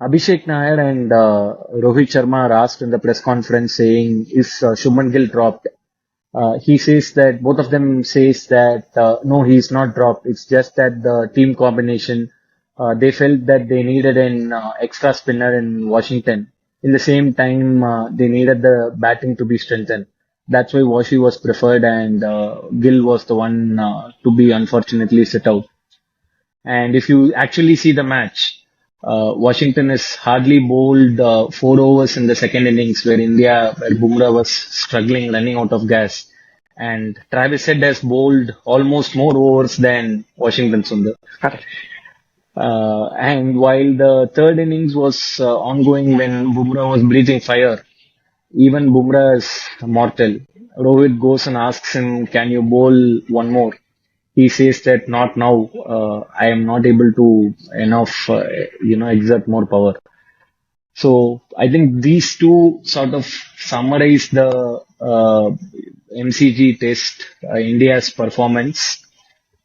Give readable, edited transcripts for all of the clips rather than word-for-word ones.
Abhishek Nair and Rohit Sharma are asked in the press conference saying, is Shubman Gill dropped? He says that both of them says that no, he's not dropped. It's just that the team combination, they felt that they needed an extra spinner in Washington. In the same time, they needed the batting to be strengthened. That's why Washi was preferred and Gill was the one to be unfortunately sit out. And if you actually see the match, Washington has hardly bowled 4 overs in the second innings where Bumrah was struggling, running out of gas. And Travis Head has bowled almost more overs than Washington Sundar. Correct. And while the third innings was ongoing when Bumrah was breathing fire, even Bumrah is mortal. Rohit goes and asks him, can you bowl one more? He says that not now. I am not able to enough, exert more power. So I think these two sort of summarize the MCG test, India's performance.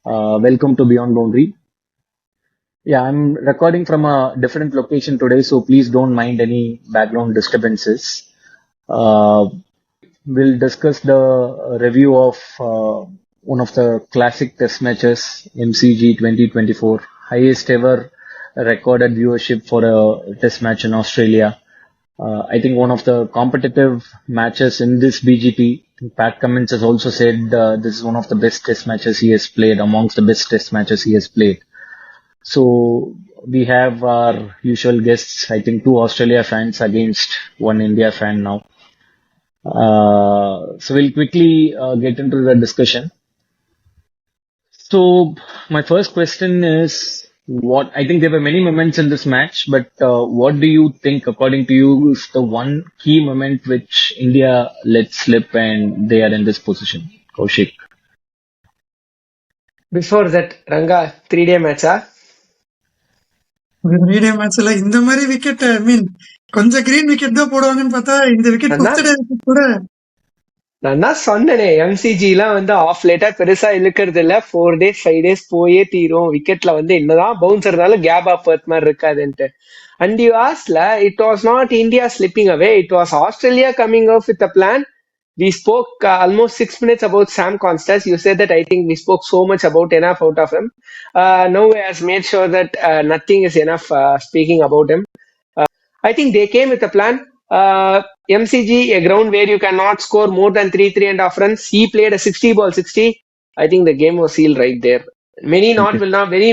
Welcome to Beyond Boundary. Yeah, I'm recording from a different location today, so please don't mind any background disturbances. We'll discuss the review of one of the classic test matches, MCG 2024, highest ever recorded viewership for a test match in Australia. I think one of the competitive matches in this BGT. Pat Cummins has also said this is one of the best test matches he has played, amongst the best test matches he has played. So we have our usual guests, I think 2 Australia fans against 1 India fan now. So we'll quickly get into the discussion. So my first question is, what I think there were many moments in this match, but what do you think, according to you, is the one key moment which India let slip and they are in this position? Kaushik. Before that, Ranga, 3-day match, medium மேட்ச்ல இந்த மாதிரி wicket ஐ மீன் கொஞ்சம் green wicket தான் போடுவாங்கன்னு பார்த்தா இந்த wicket wicket கூட நான் தான் சொன்னேனே எம்சிஜி எல்லாம் வந்து ஆஃப் லேட்டா பெருசா இழுக்கிறது இல்ல 4 days 5 days போயே தீரும் விக்கெட்ல வந்து என்னதான் பவுன்ஸ் இருந்தாலும் கேப் ஆஃப் பர்த் மாதிரி இருக்காதுன்ட்டு அண்ட் யூ ஆஸ்ல it was not India slipping away it was Australia coming off with a plan. We spoke almost 6 minutes about Sam Constas. You said that I think we spoke so much about enough out of him. Now he has made sure that nothing is enough speaking about him. I think they came with a plan. MCG, a ground where you cannot score more than 3.5 runs. He played a 60 ball 60. I think the game was sealed right there. Many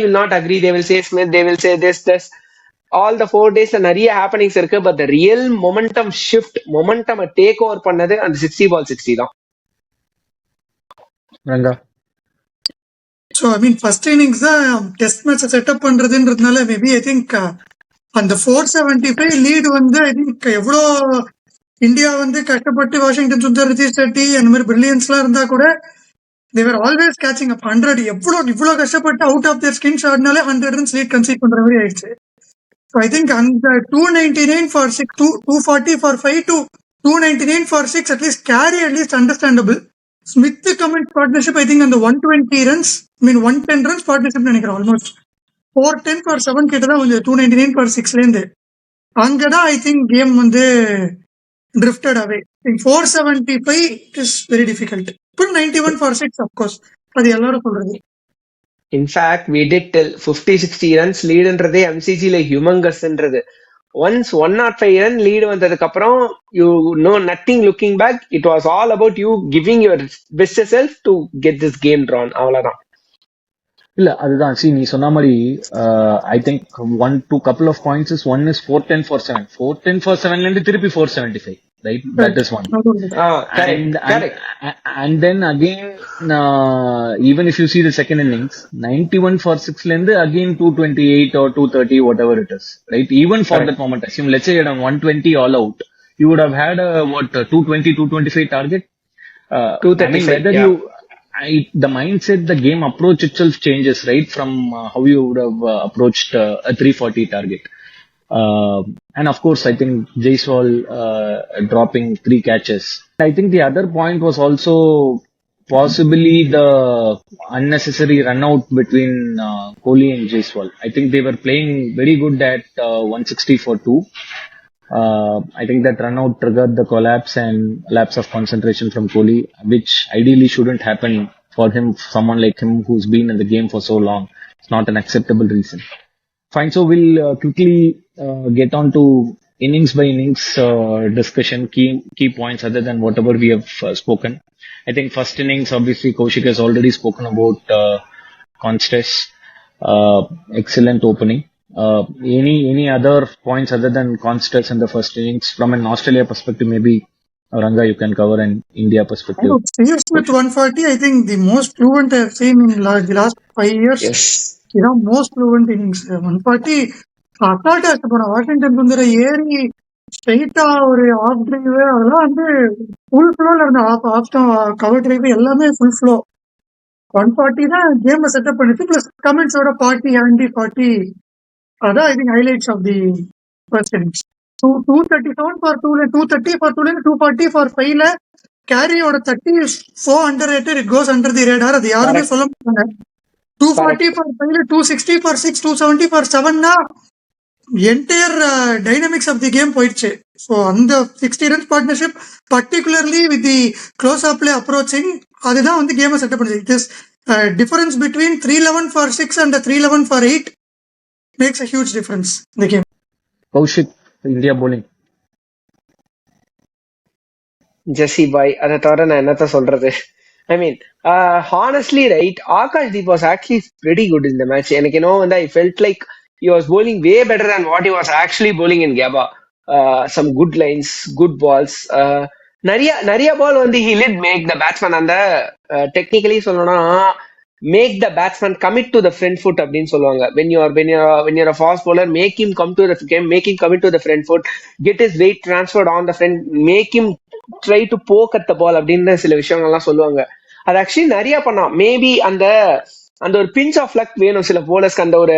will not agree. They will say Smith. They will say this. All the 4 days நிறைய happenings இருக்கு, but the real momentum shift, momentum take over பண்ணது அந்த 60 ball 60 தான். Ranga. So I mean first innings தான் test match setup பண்றதுன்றதுனால maybe I think அந்த 475 lead வந்து I think எவ்வளோ இந்தியா வந்து கஷ்டப்பட்டு வாஷிங்டன் சுந்தர் ரிதீஷ் செட்டி அந்த மாதிரி பிரில்லியன்ஸ்லாம் இருந்தா கூட தேவர் ஆல்வேஸ் கேச்சிங் அப் 100. இவ்வளோ கஷ்டப்பட்டு அவுட் ஆஃப் தேர் ஸ்கின்ஸ் ஆடினாலே 100 ரன்ஸ் லீட் கன்சீட் பண்ற மாதிரி ஆயிடுச்சு. So I think on the 299 for 6, 240 for 5 to 299 for 6, at least carry at least understandable. Smith Cummins partnership, I think on the 120 runs, I mean 110 runs partnership நினைக்கிறேன் almost. 410 for 7 கிட்ட தான் வந்து 299 for 6 லேருந்து அங்கதான் I think game வந்து drifted away. I think 475 is very difficult. But 91 for 6 of course. அது எல்லாரும் சொல்றது. In fact, we did tell 50-60 runs lead என்றதே MCGல humongous-ன்றது. Once 105 run lead வந்ததுக்கு அப்புறம் you know nothing looking back. It was all about you giving your best self to get this game drawn. அவ்வளவுதான். இல்ல அதுதான் நீ சொன்ன மாதிரி I think couple of points is one is 410 for 7 410 for 7ல இருந்து திருப்பி 475, right? That is one. And then again even if you see the second innings 91 for 6ல இருந்து again 228 or 230 whatever it is, right? Even for that moment, assume let's say you're on 120 all out, you would have had a 220 225 target. 235. I mean, whether the mindset, the game approach itself changes, right? From how you would have approached a 340 target. And of course, I think Jaiswal dropping 3 catches. I think the other point was also possibly the unnecessary run out between Kohli and Jaiswal. I think they were playing very good at 160 for 2. I think that run out triggered the collapse and lapse of concentration from Kohli, which ideally shouldn't happen for him, someone like him who's been in the game for so long. It's not an acceptable reason. Fine, so we'll quickly get on to innings by innings discussion, key points other than whatever we have spoken. I think first innings, obviously, Kaushik has already spoken about Constance. Excellent opening. Any other points other than Constance in the first innings from an Australia perspective? Maybe Ranga, you can cover an India perspective. CS with 140, I think the most fluent I've seen in the last 5 years. Yes. Most fluent innings. 140 அசால்ட்டா போன Washington சுந்தர ஏறி ஸ்ட்ரெயிட்டா ஒரு of drive அதெல்லாம் வந்து full ஃப்ளோல இருந்த off cover drive எல்லாமே ஃபுல் ஃப்ளோ. 140 தான் கேம் செட்டப் பண்ணிச்சு. பிளஸ் கமெண்ட்ஸோட 40 40 அதான் I think highlights of the first innings. 237 for 2 230 for 2 240 for 5ல கேரியோட 30 is so underrated, it goes under the radar. அது யாருமே சொல்ல மாட்டாங்க. 240 ஃபார் 5ல 260 ஃபார் 6 270 ஃபார் 7னா entire dynamics of the game போயிடுச்சு. ஸோ அந்த 60 runs partnership particularly with the close up play approaching அதுதான் வந்து கேமை செட்டப் பண்ணுது. It is difference between 311 for 6 and 311 for 8 makes a huge difference இந்த கேம். Kaushik, India bowling. ஜெஸ்ஸி பாய், அதை தவிர நான் என்னத்த சொல்றது? I mean, honestly right, Akash Deep was actually very good இந்த மேட்ச். எனக்கு என்னோ வந்து I felt like he was bowling way better than what he was actually bowling in Gaba. Some good lines, good balls. நிறைய பால் வந்து he did make the batsman அந்த technically சொல்லணும்னா make the batsman commit to the front foot அப்படின்னு சொல்லுவாங்க. when you're a fast bowler, make him come to the game, make him commit to the front foot, get his weight transferred on the front, make him try to poke at the ball அப்படின்னு சில விஷயங்கள்லாம் சொல்லுவாங்க. அது actually நிறைய பண்ணான். Maybe அந்த ஒரு pinch of luck வேணும் சில போலர்ஸ்க்கு. அந்த ஒரு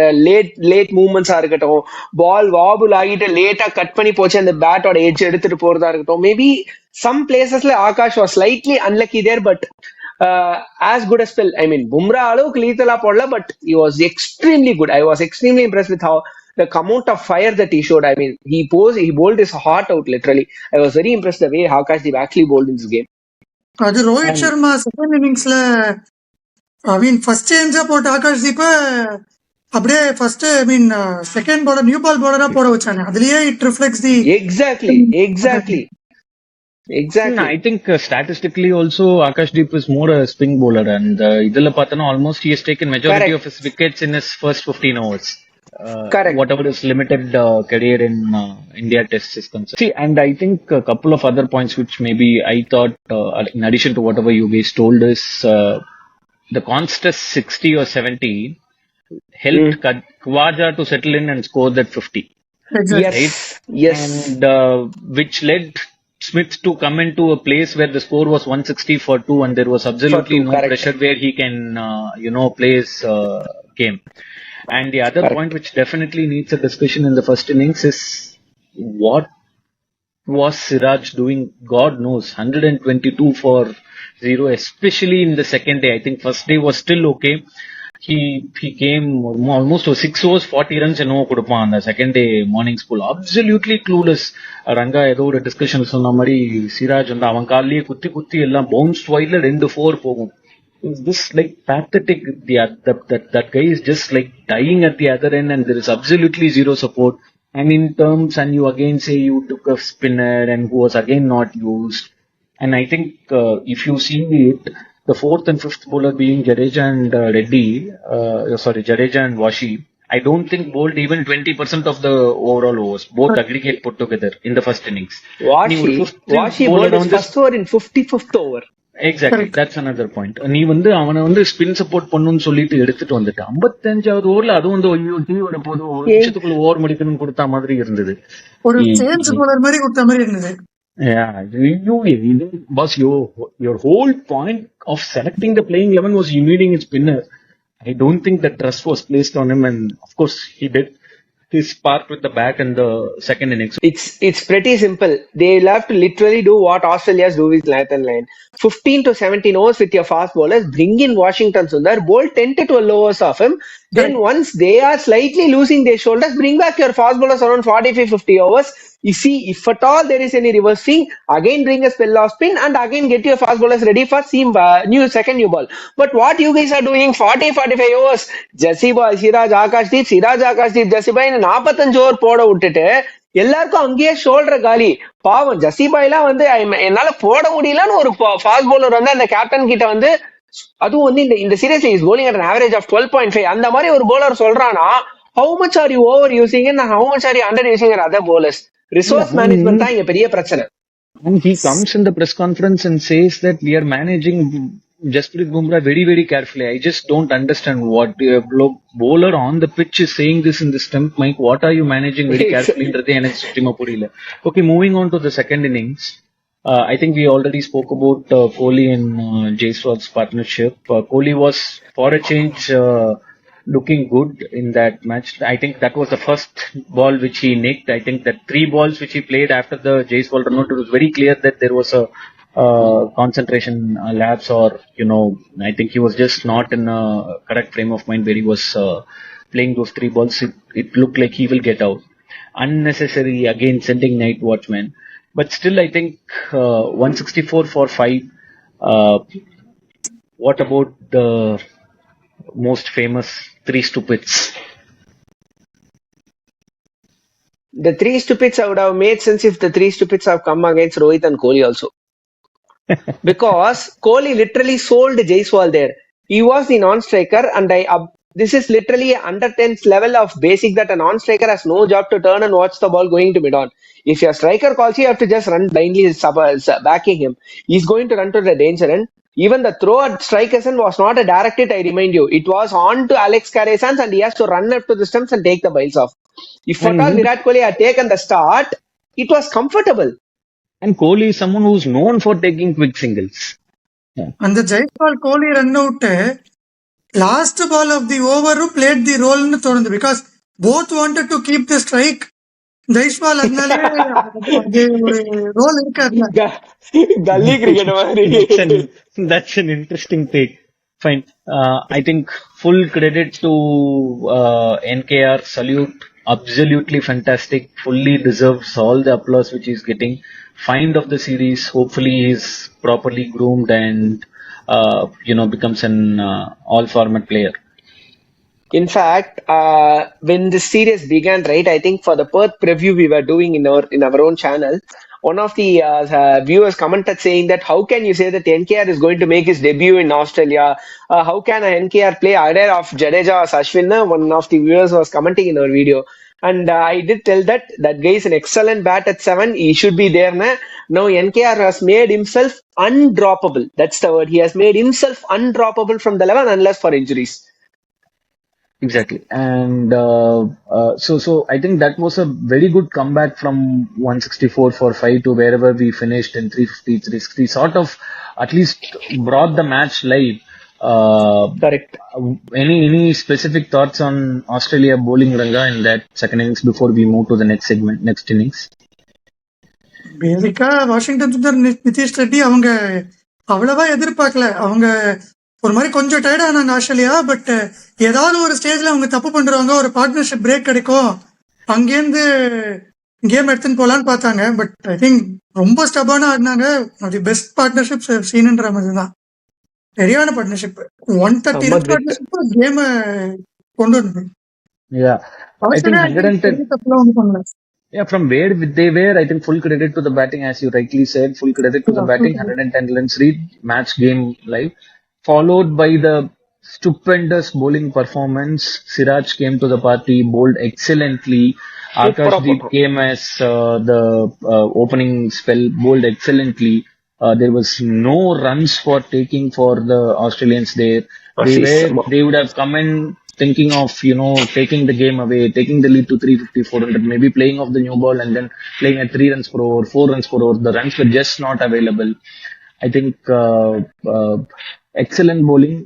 லேட் மூவ்மெண்ட்ஸா இருக்கட்டும், பால் வாபுல் ஆகிட்டு லேட்டா கட் பண்ணி போச்சு அந்த பேட்டோட எட்ஜ் எடுத்துட்டு போறதா இருக்கட்டும். மேபி சம் பிளேசஸ்ல Akash was slightly unlucky there, but as good as well. I mean, Bumrah அளவுக்கு லீத்தலா போடல, but he was extremely good. I was extremely impressed with how the amount of fire that he showed. I mean, he bowled his heart out literally. I was very impressed the way Akash Deep actually bowled in this game. அது Rohit Sharma second இன்னிங்ஸ்ல I mean first சேஞ்சா போட்ட ஆகாஷ் தீப்ப அப்படியே first I mean second bowler new ball பவுலரா போட வச்சாங்க. அதுலயே it reflects the exactly. I think statistically also Akash Deep is more a spin bowler, and idhula pathana almost he has taken majority of his wickets in his first 15 overs. Correct. Whatever his limited career in India Tests is concerned. See, and I think a couple of other points which maybe I thought, in addition to whatever you guys told, is the Constance 60 or 70 helped Khawaja to settle in and score that 50. Exactly. Yes. And which led Smith to come into a place where the score was 160 for 2 and there was absolutely no pressure where he can, play his game. And the other point which definitely needs a discussion in the first innings is what was Siraj doing? God knows. 122 for 0, especially in the second day. I think first day was still okay. He came almost 6 overs, 40 runs and no kudupan on the second day morning school. Absolutely clueless. Ranga ஏதோ ஒரு discussion சொன்ன மாதிரி சிராஜ் வந்து அவன் காலிலேயே குத்தி எல்லாம் bounce வைட்ல 2-4 போகும். This like pathetic. That guy is just like dying at the other end and there is absolutely zero support. And in terms, and you again say you took a spinner and who was again not used. And I think if you see it, the fourth and fifth bowler being Jadeja and Jadeja and Washi, I don't think bowled even 20% of the overall overs, both aggregate put together in the first innings. Washi bowled his first over in 55th over. Exactly, that's another point. நீ வந்து அவனை வந்து spin support பண்ணுன்னு சொல்லிட்டு எடுத்துட்டு வந்துட்டு 55வது ஓவர்ல அது வந்து டீயோட போது ஒரு நிமிஷத்துக்குள்ள ஓவர் முடிக்கணும்னு கொடுத்த மாதிரி இருந்தது. ஒரு சேஞ்ச் பவுலர் மாதிரி கொடுத்த மாதிரி இருந்தது. Yeah, boss, your whole point of selecting the playing 11 was you needing a spinner. I don't think that trust was placed on him, and of course he did. his spark with the bat in the second innings. It's pretty simple. They'll have to literally do what Australia's do with Nathan Lyon. 15 to 17 overs with your fast bowlers, bring in Washington Sundar, bowl 10 to 12 overs of him. Correct. Then once they are slightly losing their shoulders, bring back your fast bowlers around 45-50 overs. You see, if at all there is any reverse swing, again bring a spell of spin and again get your fast bowlers ready for second new ball. But what you guys are doing 40-45 overs, Jesse Boy, Siraj Akashdeep, Jesse Boy 45 over போட விட்டுட்டு எல்லாருக்கும் அங்கேயே shoulder காலி. பாவம் ஜசிபாய்லாம் வந்து என்னால போட முடியலன்னு ஒரு ஃபாஸ்ட் பவுலர் வந்து அந்த கேப்டன் கிட்ட வந்து அதுவும் வந்து இந்த seriously is bowling at an average of 12.5 அந்த மாதிரி ஒரு bowler சொல்றானா how much are you over using and how much are you under using your other bowlers? Yeah, resource management தான் இங்க பெரிய பிரச்சனை. and he comes in the press conference and says that we are managing Jasprit Bumrah very, very carefully. I just don't understand what the bowler on the pitch is saying this in the stump mic. What are you managing very carefully? Okay, moving on to the second innings. I think we already spoke about Kohli and Jaiswal's partnership. Kohli was, for a change, looking good in that match. I think that was the first ball which he nicked. I think that 3 balls which he played after the Jaiswal run out, it was very clear that there was a concentration lapse, or I think he was just not in a correct frame of mind where he was playing those 3 balls. It looked like he will get out. Unnecessary again sending night watchman. But still, I think 164 for 5. What about the most famous 3 stupids? The 3 stupids would have made sense if the 3 stupids have come against Rohit and Kohli also. Because Kohli literally sold Jaiswal there. He was the non-striker, and this is literally under 10th level of basic that a non-striker has no job to turn and watch the ball going to mid-on. If your striker calls you have to just run blindly backing him. He's going to run to the danger end. Even the throw at Strikerson was not a direct hit, I remind you. It was on to Alex Carey's hands and he has to run up to the stumps and take the biles off. If at all Virat Kohli had taken the start, it was comfortable. And Kohli is someone who's known for taking quick singles. அந்த Jaiswal Kohli run out last ball of the over played the ரோல்னு தோணுது. Because both wanted to keep the strike. Jaiswal அதனாலே அது ஒரு role இருக்காதுல. கல்லி cricket மாதிரி. That's an interesting take. Fine. I think full credit to NKR. Salute. Absolutely fantastic. Fully deserves all the applause which he's getting. Find of the series. Hopefully he's properly groomed and becomes an all format player. In fact, when the series began, right, I think for the Perth preview we were doing in our own channel, one of the viewers commented saying that how can you say that NKR is going to make his debut in Australia? How can a NKR play either of Jadeja or Ashwin? One of the viewers was commenting in our video. And I did tell that guy is an excellent bat at 7. He should be there. Now NKR has made himself undroppable. That's the word. He has made himself undroppable from the 11 unless for injuries. Exactly. And so I think that was a very good comeback from 164 for 5 to wherever we finished in 350, 360. Sort of at least brought the match live. Correct. Any specific thoughts on Australia bowling, Ranga, in that second innings before we move to the next segment, next innings? பேசிக்கா Washington Sundar, Nitish Reddy அவங்க அவ்வளவா எதிர்பார்க்கல. அவங்க ஒரு மாதிரி கொஞ்சம் tired ஆனாங்க Australia. But ஏதாவது ஒரு ஸ்டேஜ்ல அவங்க தப்பு பண்றாங்க, ஒரு பார்ட்னர்ஷிப் பிரேக் கிடைக்கும், அங்கேருந்து கேம் எடுத்துன்னு போலான்னு பார்த்தாங்க. பட் ஐ திங்க் ரொம்ப ஸ்டபானா ஆடினாங்க. தி பெஸ்ட் பார்ட்னர்ஷிப் சீனுன்ற மாதிரி தான். சரியான பார்ட்னர்ஷிப். 130 ரன் பார்ட்னர்ஷிப் கேம் கொண்டு வந்தது. Yeah, I think 110. Yeah, from where they were, I think full credit to the batting, as you rightly said. Full credit to the batting. 110 runs read, match game live, followed by the stupendous bowling performance. Siraj came to the party, bowled excellently. Akashdeep came as the opening spell, bowled excellently. There was no runs for taking for the Australians there. They would have come in thinking of, taking the game away, taking the lead to 350, 400, maybe playing off the new ball and then playing at 3 runs per over, 4 runs per over. The runs were just not available. I think excellent bowling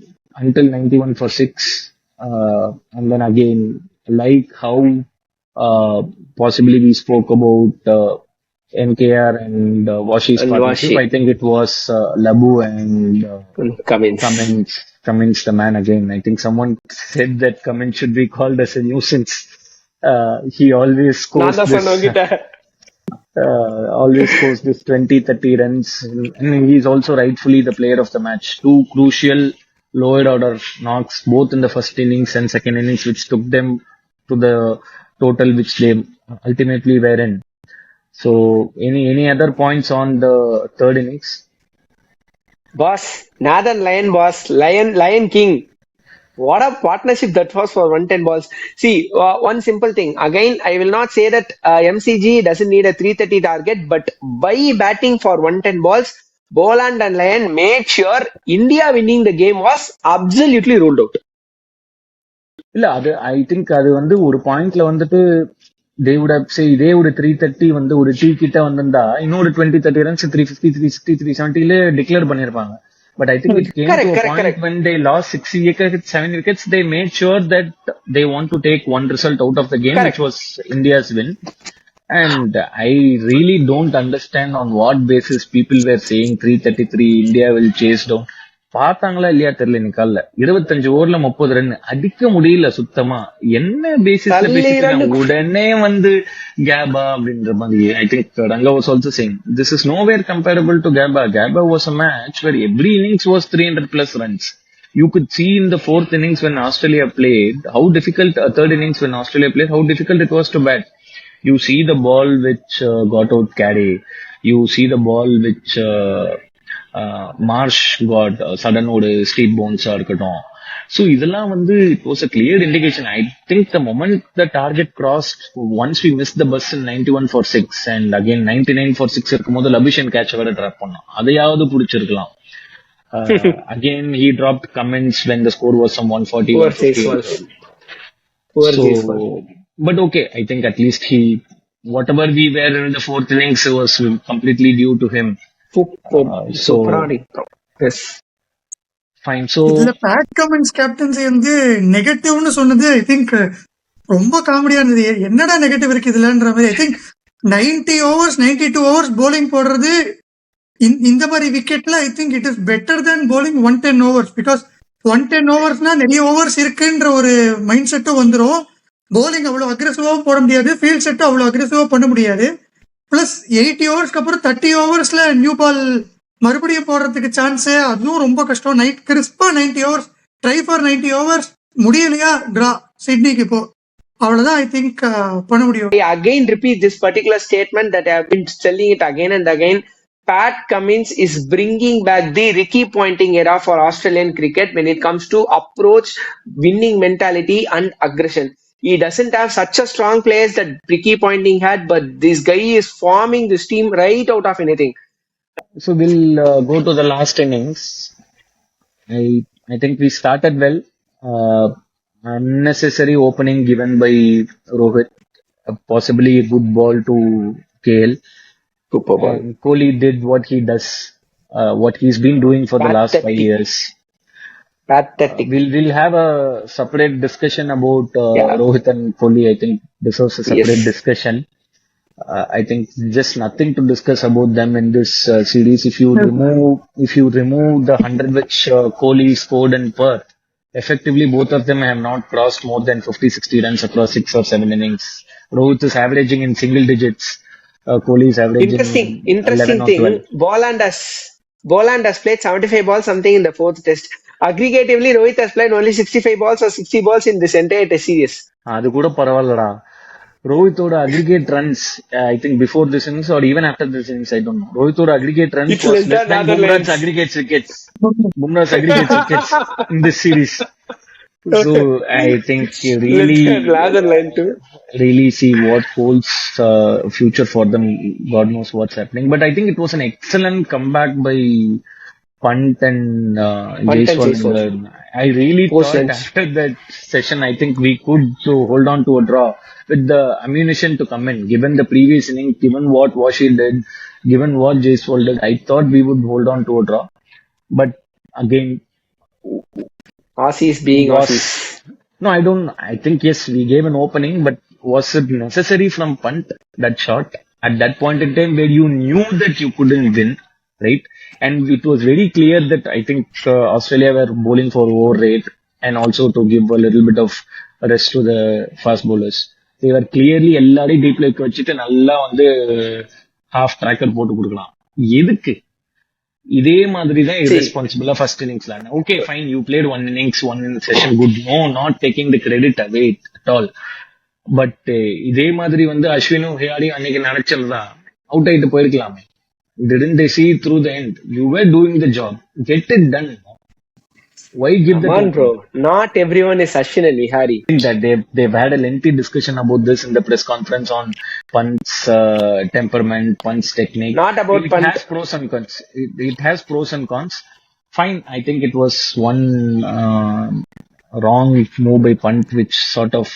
until 91 for 6. And then again, like how Uh, Possibly we spoke about MKR and Washi's And partnership. Washi I think it was Labu and Cummins. Cummins, the man again. I think someone said that Cummins should be called as a nuisance. He always நான் scores தான் this சொன்னேன் உங்ககிட்ட. always scores this 20-30 runs. And he's also rightfully the player of the match. Two crucial lower order knocks, both in the first innings and second innings, which took them to the total which they ultimately were in. So, any other points on the third innings? Boss, Nathan Lion boss, Lion King. What a partnership that was for 110 balls. See, one simple thing. Again, I will not say that MCG doesn't need a 330 target, but by batting for 110 balls, Boland and Lion made sure India winning the game was absolutely ruled out. இல்ல அது I think அது வந்து ஒரு பாயிண்ட்ல வந்துட்டு they would have சே இதே ஒரு 330 வந்து ஒரு டீ கிட்ட வந்திருந்தா இன்னொரு 20-30 ரன்ஸ் 350 360 370ல டிக்ளேர் பண்ணிருப்பாங்க but I think it came to Correct, a correct, point correct. when they lost 6 wickets 7 wickets they made sure that they want to take one result out of the game which Correct. was India's win. And I really don't understand on what basis people were saying 333 India will chase down. பார்த்தாங்களா இல்லையா தெரியல இன்னைக்கு காலைல 25 ஓவர்ல 30 run அடிக்க முடியல சுத்தமா. என்ன பேசிஸ்ல தள்ளி பேசிட்டு ரன் இருக்காங்க உடனே வந்து கேபா அப்படின்ற மாதிரி. I think Ranga was also saying this is nowhere comparable to Gabba. Gabba was a match where every innings was 300 plus runs. You could see in the fourth innings when Australia played how difficult, third innings when Australia played, how difficult it was to bat. You see the ball which got out carry. You see the ball which Marsh got sudden ஒரு street பவுன்ஸா இருக்கட்டும். So இதெல்லாம் வந்து it was a clear indication. I think the moment the target crossed, once we missed the bus in 91 for 6 and again 99 for 6 இருக்கும்போது Labuschagne catch வேற drop பண்ணோம். அதையாவது புடிச்சிருக்கலாம். Again he dropped Cummins when the score was some 140 Poor 150. Jaiswal. Poor Jaiswal. So, but okay, I think at least he, whatever we were in the fourth innings was completely due to him. So, சூப்பரா அடித்தோம். Yes. fine. So, இதுல bad comments captaincy வந்து நெகட்டிவ்னு சொன்னது I think ரொம்ப காமெடியா இருந்தது. என்னடா negative இருக்கு இதுலன்ற மாதிரி. I think 90 overs 92 overs bowling போடுறது இந்த மாதிரி விக்கெட்ல I think it is better than bowling 110 overs. Because 110 ஓவர்ஸ்னா நிறைய ஓவர்ஸ் இருக்குன்ற ஒரு மைண்ட் செட்டும் வந்துடும். bowling அவ்வளவு அக்ரெசிவாவும் போட முடியாது, ஃபீல்ட் செட்டும் அவ்வளவு அக்ரெசிவா பண்ண முடியாது. பிளஸ் 80 ஓவர்ஸ்க்கு அப்புறம் 30 ஓவர்ஸ்ல நியூ பால் மறுபடியும் போடுறதுக்கு சான்ஸே அதுவும் ரொம்ப கஷ்டம். நைட் கிறிஸ்பா 90 ஓவர்ஸ் ட்ரை ஃபார் 90 ஓவர்ஸ் முடியலையா டிரா சிட்னிக்கு இப்போ அவ்வளவுதான் ஐ திங்க் பண்ண முடியும். I again repeat this particular statement that I have been telling it again and again. Pat Cummins is bringing back the Ricky Ponting era for Australian cricket when it comes to approach, winning mentality and aggression. He doesn't have such a strong players that Ricky Ponting had, but this guy is forming this team right out of anything. so we'll go to the last innings. I think we started well. Uh, Unnecessary opening given by Rohit. Possibly a good ball to KL. Super ball. And Kohli did what he does, what he's been doing for the last 5 Pathetic. years. Pathetic. We'll have a separate discussion about Yeah. Rohit and Kohli. I think deserves a separate Yes. discussion. I think just nothing to discuss about them in this series. If you remove the 100 which Kohli scored in Perth, effectively both of them have not crossed more than 50-60 runs across 6 or 7 innings. Rohit is averaging in single digits. Kohli is averaging Interesting 11 or thing. 12. Boland has played 75 balls something in the fourth test. Aggregatively, Rohit has played only 65 balls or 60 balls in this entire test series. அது கூட பரவாயில்லடா. ரோஹித்தோட aggregate runs I think before this innings or even after this innings I don't know. ரோஹித்தோட aggregate runs It's was less less than than Netherlands. Bumrah's aggregate wickets. Bumrah's aggregate wickets in this series. So I think you really see what holds future for them. God knows what's happening. But I think it was an excellent comeback by Pant and Jaiswal. I really Post thought lunch. after that session, I think we could hold on to a draw with the ammunition to come in. Given the previous inning, given what Washi did, given what Jaiswal did, I thought we would hold on to a draw. But again, Aussies being was Aussies. no, I don't. I think yes, we gave an opening, but was it necessary from punt that shot at that point in time where you knew that you couldn't win, right? And it was very clear that I think Australia were bowling for over rate and also to give a little bit of rest to the fast bowlers. They were clearly எல்லாரையும் deep leg வச்சுட்டு நல்லா வந்து half tracker போட்டு கொடுக்கலாம். எதுக்கு? இதே மாதிரி தான் See, irresponsible ஃபர்ஸ்ட் இன்னிங்ஸ்ல. Okay fine, you played one innings one session good, no not taking the credit away at all. But இதே மாதிரி வந்து அஸ்வினும் ஹியாடியும் அன்னைக்கு நினைச்சிருந்தா அவுட் ஆயிட்டு போயிருக்கலாமே. Didn't they see it through the end? You were doing the job. Get it done. Why give come the on, bro. template? Not everyone is Ashwin and Vihari. I think that they've had a lengthy discussion about this in the press conference on Pant's temperament, Pant's technique. Not about It Pant. has pros and cons. It has pros and cons. Fine, I think it was one wrong move by Pant, which sort of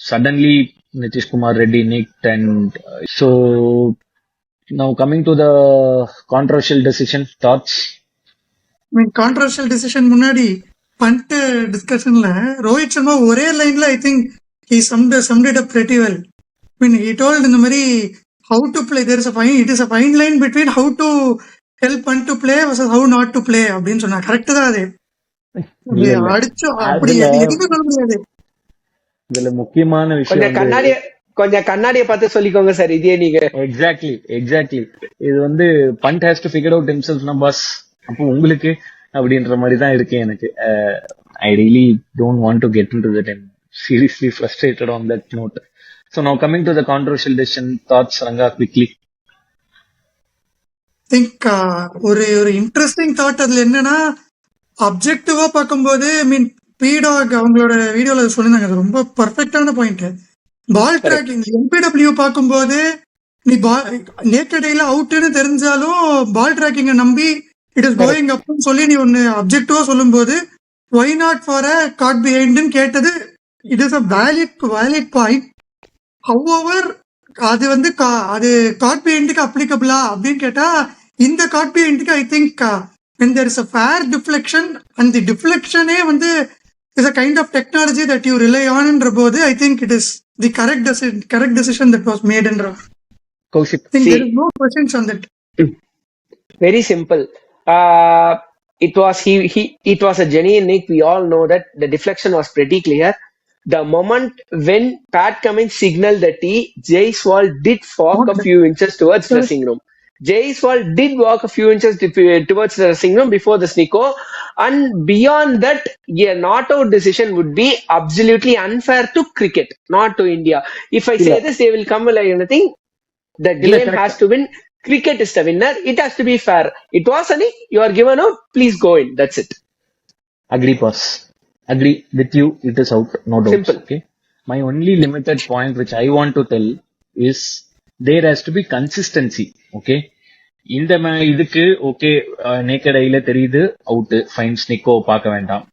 suddenly Nitish Kumar Reddy nicked, and so now coming to the controversial decision, thoughts? Controversial decision முன்னாடி பண்ட் டிஸ்கஷன்ல ரோஹித் சர்மா ஒரே லைன்ல I think he summed it up pretty well. He told இந்த மாதிரி how to play, there is a fine, it is a fine line between how to help Pant to play versus how not to play அப்படின்னு சொன்னா. Correct தான் அது. இல்ல இல்ல அடிச்சு அப்படி அதுல எதுவுமே சொல்ல முடியாது. இதுல முக்கியமான விஷயம் கொஞ்சம் வந்து கண்ணாடிய கொஞ்சம் கண்ணாடிய பார்த்து சொல்லிக்கோங்க சார். இதே நீங்க எக்ஸாக்ட்லி இது வந்து Pant has to figure out himself நா பாஸ். அப்போ உங்களுக்கு அப்படின்ற மாதிரி தான் இருக்கு எனக்கு. I really don't want to get into that. I'm seriously frustrated on that note. So now coming to the controversial decision, thoughts Ranga quickly. Think ஒரு ஒரு இன்ட்ரெஸ்டிங் தாட் அதுல என்னன்னா, அப்ஜெக்டிவா பார்க்கும்போது ஐ மீன் பீடாக் அவங்களோட வீடியோல சொல்லியிருந்தாங்க, அது ரொம்ப பர்ஃபெக்டான point. Ball correct. Tracking LBW பார்க்கும்போது நீ நேக்கடையில அவுட்னு தெரிஞ்சாலும் பால் டிராக்கிங்கை நம்பி இட் இஸ் கரெக்ட். கோயிங் அப்னு சொல்லி நீ ஒன்னு அப்ஜெக்டிவா சொல்லும் போது why not for a caught பிஹைண்ட்னு கேட்டது it is a valid point. How அது வந்து அது காட் பிஹைண்டுக்கு அப்ளிகபிளா அப்படின்னு கேட்டா இந்த காட் பிஹைண்டுக்கு I think when there is a fair deflection and the deflection வந்து is a kind of technology that you rely on ன்ற போது I think it is the correct decision that was made ன்ற. Kaushik. I think there See, is no questions on that. very simple. It was it was a genuine nick. We all know that the deflection was pretty clear. The moment when Pat Cummins signaled that Jaiswal did walk Not a that. few inches towards Correct. dressing room. Jaiswal did walk a few inches towards the dressing room before the Snicko, and beyond that, a not out decision would be absolutely unfair to cricket, not to India. If I இல்ல say this, they will come like anything. The இல்ல game has correct. to win. Cricket is the winner. It has to be fair. It was a nick. You are given out. Please go in. That's it. Agree, boss. Agree with you. It is out, no doubts. Simple. Okay. My only limited point, which I want to tell, is there has to be consistency. Okay. இந்த இதுக்கு okay, naked ஐல தெரியுது out, fine, ஸ்னிக்கோ பார்க்க வேண்டாம்.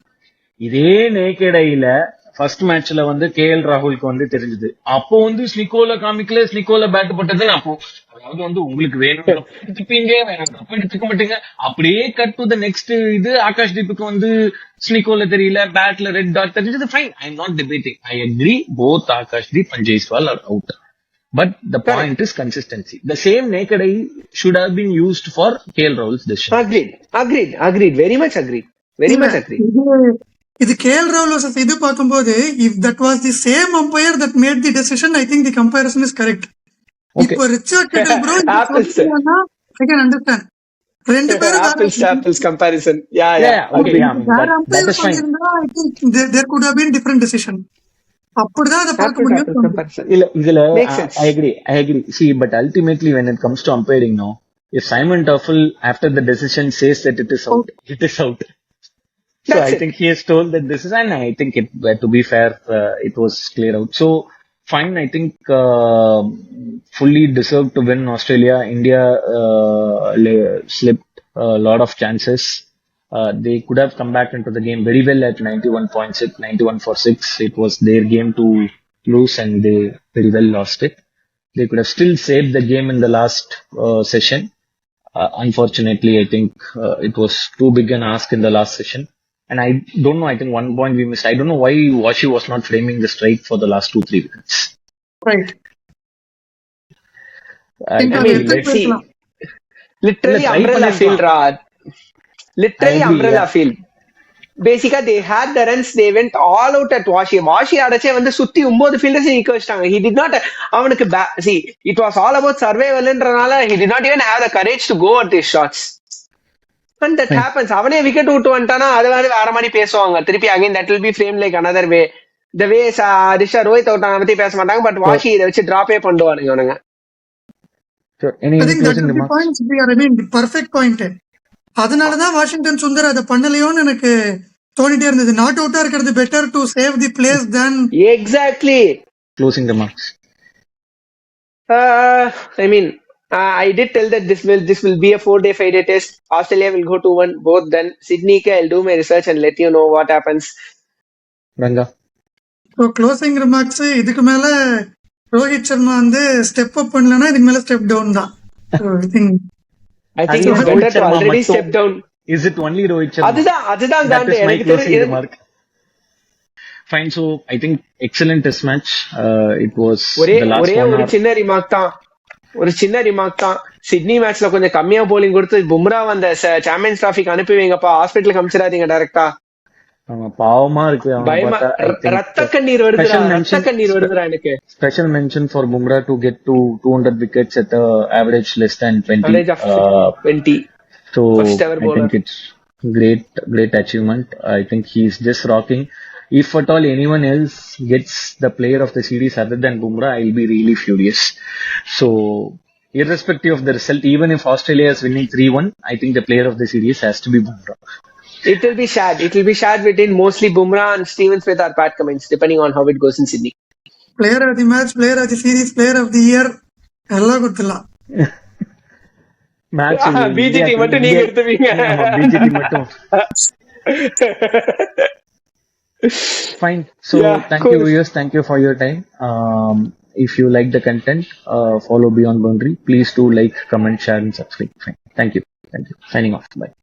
இதே naked ஐல first மேட்ச்ல வந்து KL ராகுலுக்கு வந்து தெரிஞ்சது, அப்போ வந்து ஸ்னிக்கோல காமிக்கல, ஸ்னிக்கோல பேட் பட்டது. அப்போ அதாவது வந்து உங்களுக்கு வேணும் எடுத்துப்பீங்க, வேணும் கப் எடுத்துக்க மாட்டீங்க. அப்படியே கட் டு த நெக்ஸ்ட் இது, ஆகாஷ் தீப்புக்கு வந்து ஸ்னிக்கோல தெரியல, பேட்ல ரெட் டாட் தெரிஞ்சது. Fine, I am not debating. I agree, both Akash Deep and Jaiswal are out. But the Correct. point is consistency. The same naked eye should have been used for KL Rahul's decision. Agreed. Very much agreed. Very இல்ல much agreed. இது KL Rahul versus இது பார்க்கும்போது if that was the same umpire that made the decision, I think the comparison is correct. Okay. இப்போ Richard கிட்டில் bro இது Apples. சொல்லிட்டீங்கன்னா I can understand. ரெண்டு பேரும் வேற Apples to apples comparison. Yeah. Yeah, okay, இது yeah, I mean, வேற that umpire is fine. சொல்லியிருந்தா I think there could have been different decision. அப்படிதான் அதை பார்க்க Apples முடியும். comparison. இதுல Makes sense. I agree. See, but ultimately when it comes to umpiring now, if Simon Tuffle after the decision says that it is out, it is out. So That's I it. think he has told that this is, and I think it, to be fair, it was cleared out. So fine, I think fully deserved to win Australia. India slipped a lot of chances. They could have come back into the game very well at 91.6, 91 for 6. It was their game to lose and they very well lost it. They could have still saved the game in the last session. Unfortunately, I think it was too big an ask in the last session. And I don't know, I think one point we missed. I don't know why Washi was not framing the strike for the last 2-3 wickets. Right. I நீங்க I அதை think mean, எடுத்துட்டு let's see, போயிருக்கலாம். இல்ல literally try umbrella field, பண்ணிருக்கலாம். ra. I Literally agree, umbrella yeah. field. Basically, they had the runs. They went all out at Washi. Washi அடைச்சே வந்து சுத்தி 9 fielders நிக்க வச்சிட்டாங்க. He did not. அவனுக்கு see, it was all about survivalன்றனால he did not even have the courage to go at these shots. And that Fine. happens. அவனே wicket விட்டு வந்துட்டானா அது வந்து வேற மாதிரி பேசுவாங்க. திருப்பி again that will be framed like another way. The way Risha Rohit out பத்தி பேச மாட்டாங்க. பட் So, வாஷி இதை வச்சு டிராப்பே பண்ணுவானுங்க அவனுங்க. sure. I Any think that closing will be remarks? points. I mean, perfect point. அதனாலதான் வாஷிங்டன் சுந்தர் அதை பண்ணலையோன்னு எனக்கு தோணிட்டே இருந்தது. நாட் அவுட்டா இருக்கிறது better to save the place then. Exactly. Closing remarks. I mean, I did tell that this will be a 4-day 5-day test. Australia will go 2-1 both. Then Sydney, I'll do my research and let you know what happens. Ranga. So closing remarks, இதுக்கு மேல ரோஹித் சர்மா வந்து step up பண்ணலன்னா இதுக்கு மேல step down தான். I think Again, it's Rohit better to Sharma already matto. step down. Is it only Rohit Sharma? அதுதான் That is my எனக்கு closing தெரியும். remark. Fine. So I think excellent test match. It was ஒரே the last ஒரே 1 ஒரு hour. சின்ன remark தான். Sydney மேட்ச்ல கொஞ்சம் கம்மியா போலிங் கொடுத்து பும்ரா அந்த சாம்பியன்ஸ் டிராஃபிக் அனுப்பி வைங்கப்பா, ஹாஸ்பிட்டலுக்கு அனுப்பிச்சிடாதீங்க டைரக்டா. பாவமா இருக்கு அவனை பயமா பார்த்தா. ரத்த கண்ணீர் வருதுடா எனக்கு. Special mention for Bumrah to get to 200 wickets at a average less than 20. Average of 20. So First ever I bowler. think it's great achievement. I think he's just rocking. If at all anyone else gets the player of the series other than Bumrah, I'll be really furious. So irrespective of the result, even if Australia is winning 3-1, I think the player of the series has to be Bumrah. It will be shared between mostly Bumrah and Steven Smith or Pat Cummins, depending on how it goes in Sydney. Player of the match, player of the series, player of the year எல்லாம் கொடுத்துடலாம். Match PGT மட்டும் நீங்க எடுத்துவீங்க. PGT மட்டும். Fine. So thank you viewers, thank you for your time. If you like the content, follow Beyond Boundary. Please do like, comment, share and subscribe. Fine. Thank you. Signing off. Bye.